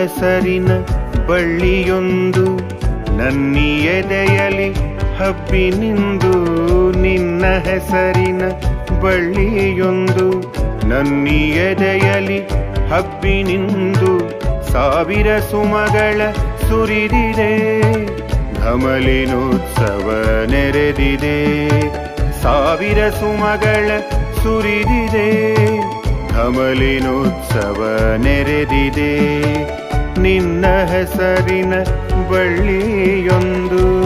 ಹೆಸರಿನ ಬಳ್ಳಿಯೊಂದು ನನ್ನಿ ಎದೆಯಲಿ ಹಬ್ಬಿ ನಿಂದು. ನಿನ್ನ ಹೆಸರಿನ ಬಳ್ಳಿಯೊಂದು ನನ್ನಿ ಎದೆಯಲಿ ಹಬ್ಬಿ ನಿಂದು. ಸಾವಿರ ಸುಮಗಳ ಸುರಿದಿದೆ, ಘಮಲಿನೋತ್ಸವ ನೆರೆದಿದೆ. ಸಾವಿರ ಸುಮಗಳ ಸುರಿದಿದೆ, ಘಮಲಿನೋತ್ಸವ ನೆರೆದಿದೆ. ನಿನ್ನ ಹೆಸರಿನ ಬಳ್ಳಿಯೊಂದು.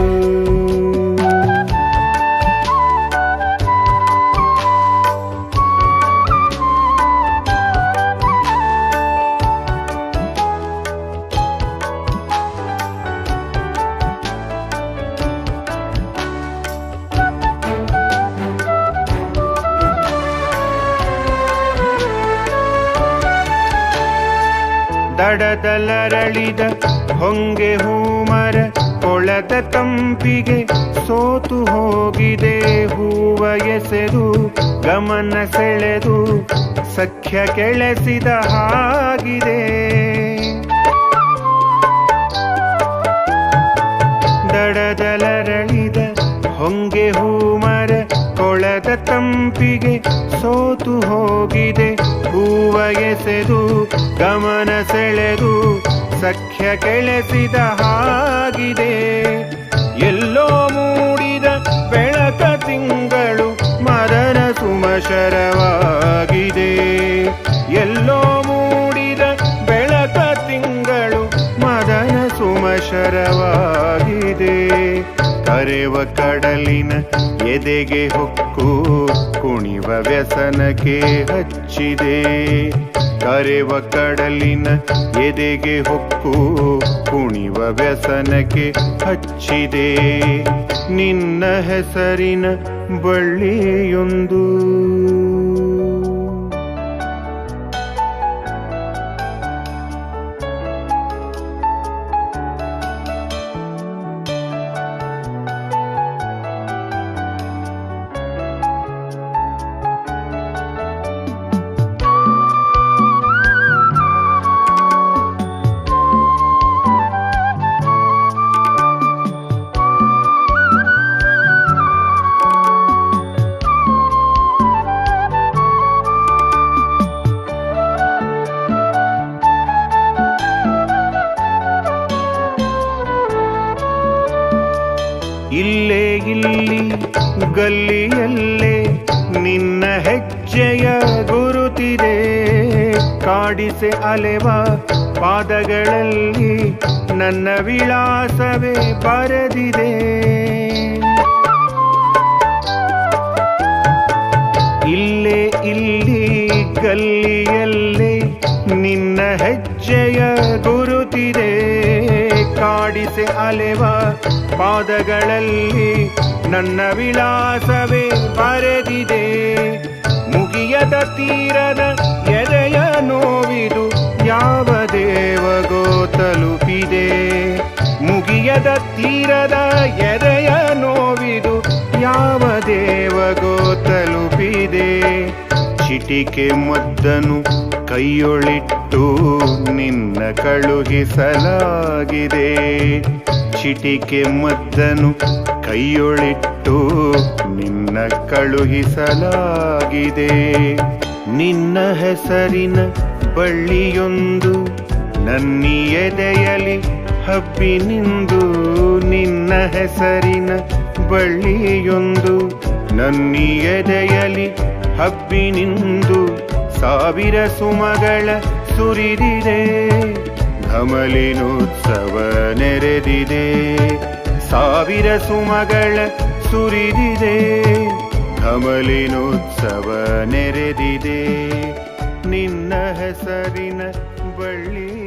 ದಡದಲರಳಿದ ಹೊಂಗೆ ಹೂಮರ ಕೊಳದ ತಂಪಿಗೆ ಸೋತು ಹೋಗಿದೆ. ಹೂವ ಎಸೆದು ಗಮನ ಸೆಳೆದು ಸಖ್ಯ ಕೆಳೆಸಿದ ಹಾಗಿದೆ. ದಡದಲರಳಿದ ಹೊಂಗೆ ಹೂಮರ ಕೊಳದ ತಂಪಿಗೆ ಸೋತು ಹೋಗಿದೆ. ಹೂವ ಎಸೆದು ಗಮನ ಸೆಳೆದು ಸಖ್ಯ ಕೆಳೆಸಿದ ಹಾಗಿದೆ. ಎಲ್ಲೋ ಮೂಡಿದ ಬೆಳಕ ತಿಂಗಳು ಮದನ ಸುಮಶರವಾಗಿದೆ. ಎಲ್ಲೋ ಮೂಡಿದ ಬೆಳಕ ತಿಂಗಳು ಮದನ ಸುಮಶರವಾಗಿದೆ. ಕರೆವ ಕಡಲಿನ ಎದೆಗೆ ಹೊಕ್ಕು ಕುಣಿವ ವ್ಯಸನಕ್ಕೆ ಹಚ್ಚಿದೆ. ಕರೆವ ಕಡಲಿನ ಎದೆಗೆ ಹೊಕ್ಕು ಕುಣಿವ ವ್ಯಸನಕ್ಕೆ ಹಚ್ಚಿದೆ. ನಿನ್ನ ಹೆಸರಿನ ಬಳ್ಳಿಯೊಂದು. ಇಲ್ಲೇ ಇಲ್ಲಿ ಗಲ್ಲಿಯಲ್ಲೇ ನಿನ್ನ ಹೆಜ್ಜೆಯ ಗುರುತಿದೆ. ಕಾಡಿಸೆ ಅಲೆವ ಪಾದಗಳಲ್ಲಿ ನನ್ನ ವಿಳಾಸವೇ ಬರೆದಿದೆ. ಇಲ್ಲೇ ಇಲ್ಲಿ ಗಲ್ಲಿಯಲ್ಲೇ ನಿನ್ನ ಹೆಜ್ಜೆಯ ಗುರುತಿದೆ. ಕಾಡಿಸೆ ಅಲೆವ ಪಾದಗಳಲ್ಲಿ ನನ್ನ ವಿಳಾಸವೇ ಬರೆದಿದೆ. ಮುಗಿಯದ ತೀರದ ಎದೆಯ ನೋವಿದು ಯಾವ ದೇವಗೋ ತಲುಪಿದೆ. ಮುಗಿಯದ ತೀರದ ಎದೆಯ ನೋವಿದು ಯಾವ ದೇವಗೋ ತಲುಪಿದೆ. ಚಿಟಿಕೆ ಮದ್ದನು ಕೈಯೊಳಿಟ್ಟು ನಿನ್ನ ಕಳುಹಿಸಲಾಗಿದೆ. ಚಿಟಿಕೆ ಮದ್ದನು ಕೈಯೊಳಿಟ್ಟು ನಿನ್ನ ಕಳುಹಿಸಲಾಗಿದೆ. ನಿನ್ನ ಹೆಸರಿನ ಬಳ್ಳಿಯೊಂದು ನನ್ನಿ ಎದೆಯಲಿ ಹಬ್ಬಿ ನಿಂದು. ನಿನ್ನ ಹೆಸರಿನ ಬಳ್ಳಿಯೊಂದು ನನ್ನಿ ಎದೆಯಲಿ ಹಬ್ಬಿ ನಿಂದು. ಸಾವಿರ ಸುಮಗಳ ಸುರಿದಿದೆ, ಘಮಲಿನೋತ್ಸವ ನೆರೆದಿದೆ. ಸಾವಿರ ಸುಮಗಳ ಸುರಿದಿದೆ, ಘಮಲಿನೋತ್ಸವ ನೆರೆದಿದೆ. ನಿನ್ನ ಹೆಸರಿನ ಬಳ್ಳಿ